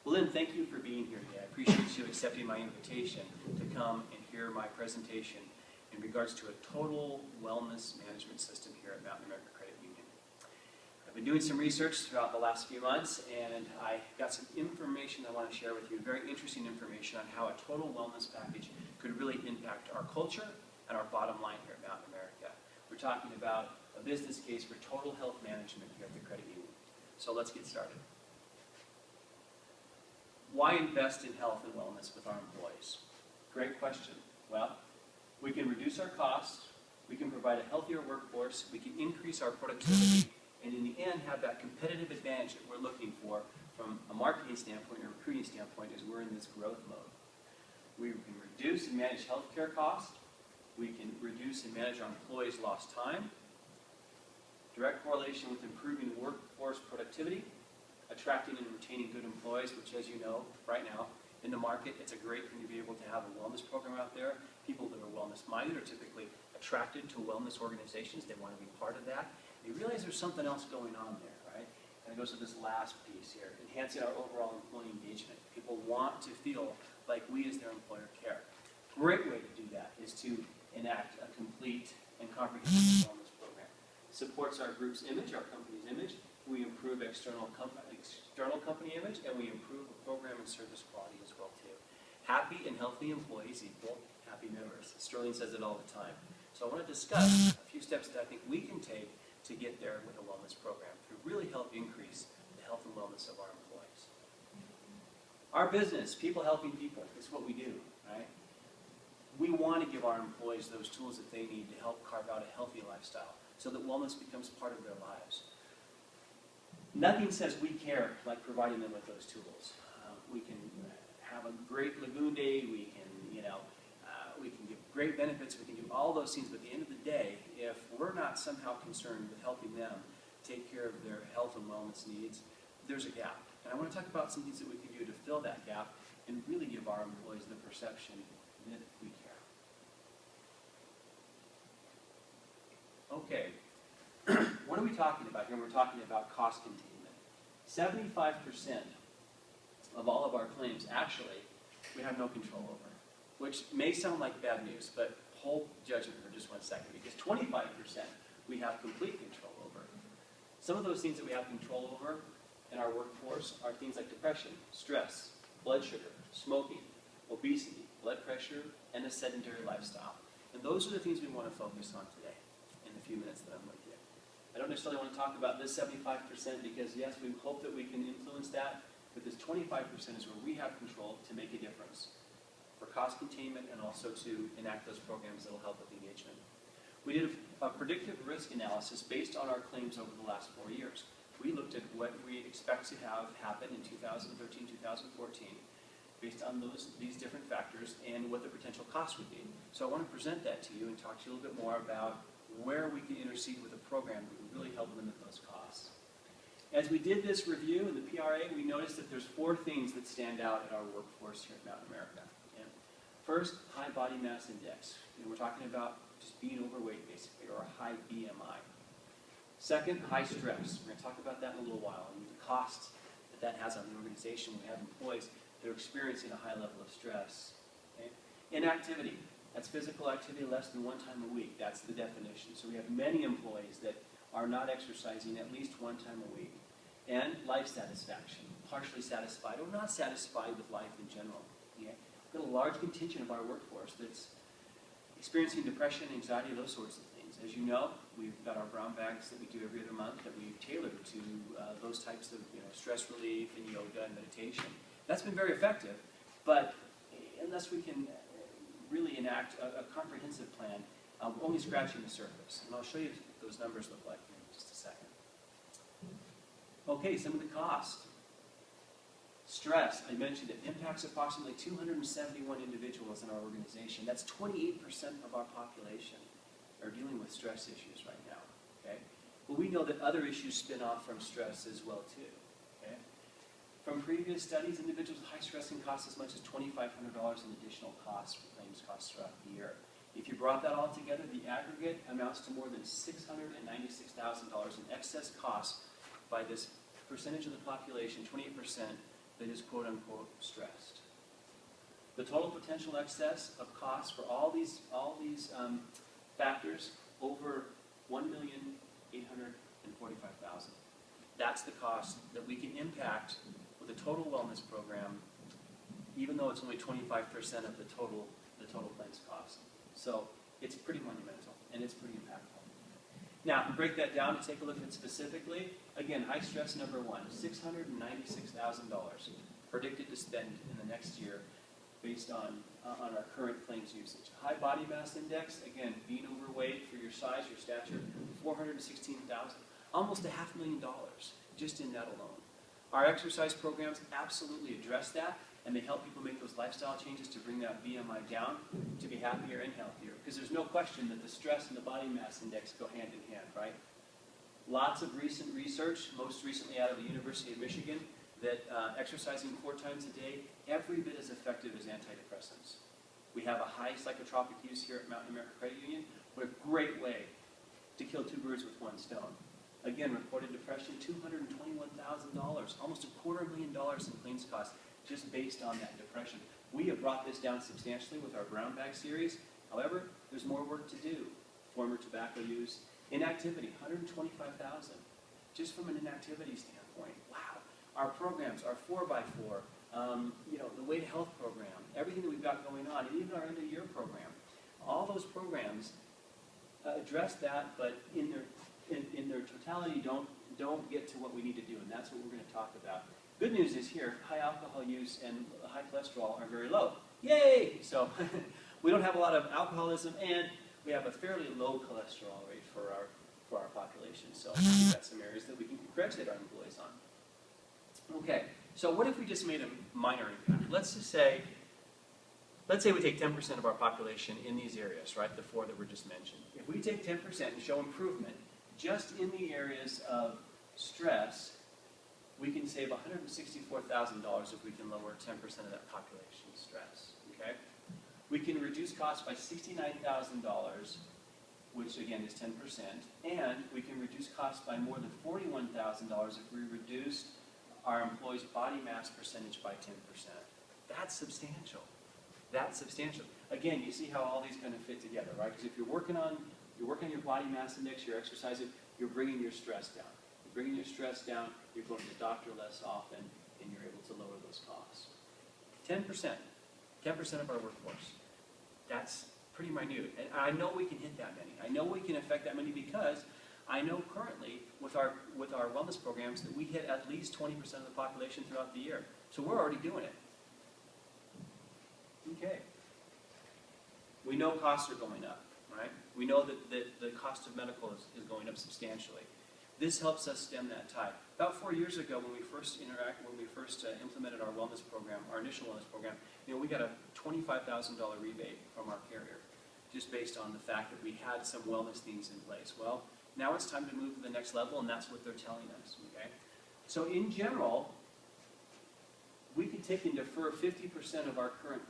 Well, Lynn, thank you for being here today. I appreciate you accepting my invitation to come and hear my presentation in regards to a total wellness management system here at Mountain America Credit Union. I've been doing some research throughout the last few months, and I got some information I want to share with you, very interesting information on how a total wellness package could really impact our culture and our bottom line here at Mountain America. We're talking about a business case for total health management here at the credit union. So let's get started. Why invest in health and wellness with our employees? Great question. Well, we can reduce our costs, we can provide a healthier workforce, we can increase our productivity, and in the end have that competitive advantage that we're looking for from a marketing standpoint or recruiting standpoint as we're in this growth mode. We can reduce and manage healthcare costs, we can reduce and manage our employees' lost time, direct correlation with improving workforce productivity, attracting and retaining good employees, which, as you know, right now in the market, it's a great thing to be able to have a wellness program out there. People that are wellness-minded are typically attracted to wellness organizations. They want to be part of that. They realize there's something else going on there, right? And it goes to this last piece here, enhancing our overall employee engagement. People want to feel like we as their employer care. Great way to do that is to enact a complete and comprehensive wellness program. Supports our group's image, our company's image. We improve external company image, and we improve the program and service quality as well too. Happy and healthy employees equal happy members. Sterling says it all the time. So I want to discuss a few steps that I think we can take to get there with a wellness program to really help increase the health and wellness of our employees. Our business, people helping people, is what we do, right? We want to give our employees those tools that they need to help carve out a healthy lifestyle so that wellness becomes part of their lives. Nothing says we care like providing them with those tools. We can have a great lagoon day, we can give great benefits, we can do all those things, but at the end of the day, if we're not somehow concerned with helping them take care of their health and wellness needs, there's a gap. And I want to talk about some things that we can do to fill that gap and really give our employees the perception that we care. Okay. What are we talking about here? We're talking about cost containment. 75% of all of our claims, actually, we have no control over, which may sound like bad news, but hold judgment for just 1 second, because 25% we have complete control over. Some of those things that we have control over in our workforce are things like depression, stress, blood sugar, smoking, obesity, blood pressure, and a sedentary lifestyle. And those are the things we want to focus on today in the few minutes that I'm with you. I don't necessarily want to talk about this 75% because, yes, we hope that we can influence that, but this 25% is where we have control to make a difference for cost containment and also to enact those programs that will help with engagement. We did a predictive risk analysis based on our claims over the last 4 years. We looked at what we expect to have happen in 2013, 2014, based on these different factors and what the potential cost would be. So I want to present that to you and talk to you a little bit more about where we can intercede with a program that would really help limit those costs. As we did this review in the PRA, we noticed that there's 4 things that stand out in our workforce here at Mountain America. And first, high body mass index. We're talking about just being overweight, basically, or a high BMI. Second, high stress. We're going to talk about that in a little while, and the cost that that has on the organization when we have employees that are experiencing a high level of stress. Okay? Inactivity. That's physical activity less than 1 time a week. That's the definition. So we have many employees that are not exercising at least 1 time a week. And life satisfaction, partially satisfied or not satisfied with life in general. Okay? We've got a large contingent of our workforce that's experiencing depression, anxiety, those sorts of things. As you know, we've got our brown bags that we do every other month that we've tailored to those types of stress relief and yoga and meditation. That's been very effective, but unless we can really enact a comprehensive plan, we're only scratching the surface. And I'll show you what those numbers look like in just a second. Okay, some of the cost. Stress, I mentioned it, impacts approximately 271 individuals in our organization. That's 28% of our population are dealing with stress issues right now. Okay? But we know that other issues spin off from stress as well too. Okay? From previous studies, individuals with high stress can cost as much as $2,500 in additional costs for claims costs throughout the year. If you brought that all together, the aggregate amounts to more than $696,000 in excess costs by this percentage of the population, 28%, that is quote-unquote stressed. The total potential excess of costs for all these factors over $1,845,000. That's the cost that we can impact with a total wellness program, even though it's only 25% of the total claims cost. So it's pretty monumental and it's pretty impactful. Now, to break that down, to take a look at it specifically, again, I stress number one, $696,000 predicted to spend in the next year based on our current claims usage. High body mass index, again, being overweight for your size, your stature, $416,000, almost $500,000 just in that alone. Our exercise programs absolutely address that, and they help people make those lifestyle changes to bring that BMI down, to be happier and healthier. Because there's no question that the stress and the body mass index go hand in hand, right? Lots of recent research, most recently out of the University of Michigan, that exercising 4 times a day, every bit as effective as antidepressants. We have a high psychotropic use here at Mountain America Credit Union. What a great way to kill 2 birds with 1 stone. Again, reported depression, $221,000, almost $250,000 in claims costs, just based on that depression. We have brought this down substantially with our brown bag series. However, there's more work to do. Former tobacco use, inactivity, $125,000, just from an inactivity standpoint. Wow. Our programs, our 4x4, the Way to Health program, everything that we've got going on, and even our end of year program. All those programs address that, but in their totality don't get to what we need to do, and that's what we're going to talk about. Good news is here, high alcohol use and high cholesterol are very low. Yay! So we don't have a lot of alcoholism, and we have a fairly low cholesterol rate for our population. So we've got some areas that we can congratulate our employees on. Okay, so what if we just made a minor impact? Let's say we take 10% of our population in these areas, right? The 4 that were just mentioned. If we take 10% and show improvement just in the areas of stress, we can save $164,000 if we can lower 10% of that population's stress, okay? We can reduce costs by $69,000, which again is 10%, and we can reduce costs by more than $41,000 if we reduce our employees' body mass percentage by 10%. That's substantial. That's substantial. Again, you see how all these kind of fit together, right? Because if you're working on your body mass index, you're exercising, you're bringing your stress down. You're bringing your stress down, you're going to the doctor less often, and you're able to lower those costs. 10%. 10% of our workforce. That's pretty minute. And I know we can hit that many. I know we can affect that many because I know currently with our wellness programs that we hit at least 20% of the population throughout the year. So we're already doing it. Okay. We know costs are going up, right? We know that the cost of medical is going up substantially. This helps us stem that tide. About 4 years ago, when we first implemented our wellness program, our initial wellness program, we got a $25,000 rebate from our carrier, just based on the fact that we had some wellness things in place. Well, now it's time to move to the next level, and that's what they're telling us. Okay. So in general, we can take and defer 50% of our current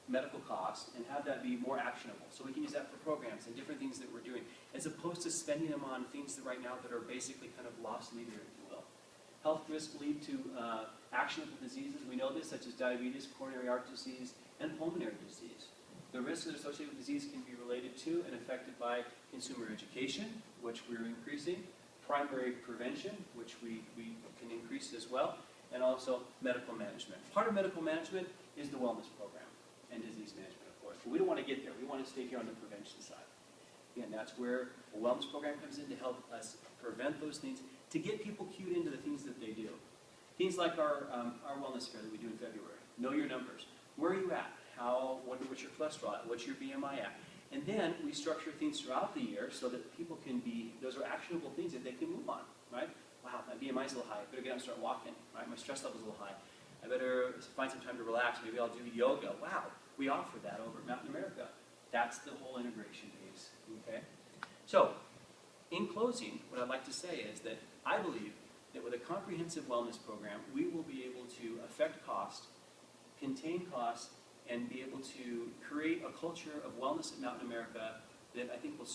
medical costs and have that be more actionable. So we can use that for programs and different things that we're doing, as opposed to spending them on things that right now that are basically kind of lost leader, if you will. Health risks lead to actionable diseases. We know this, such as diabetes, coronary heart disease, and pulmonary disease. The risks that are associated with disease can be related to and affected by consumer education, which we're increasing, primary prevention, which we can increase as well, and also medical management. Part of medical management is the wellness program and disease management, of course. But we don't want to get there. We want to stay here on the prevention side. Again, that's where a wellness program comes in to help us prevent those things, to get people cued into the things that they do. Things like our wellness fair that we do in February. Know your numbers. Where are you at? What's your cholesterol at? What's your BMI at? And then we structure things throughout the year so that people can those are actionable things that they can move on, right? Wow, my BMI's a little high. I better get out and start walking, right? My stress level's a little high. I better find some time to relax. Maybe I'll do yoga. Wow, we offer that over at Mountain America. That's the whole integration piece, okay? So, in closing, what I'd like to say is that I believe that with a comprehensive wellness program, we will be able to affect cost, contain cost, and be able to create a culture of wellness at Mountain America that I think will serve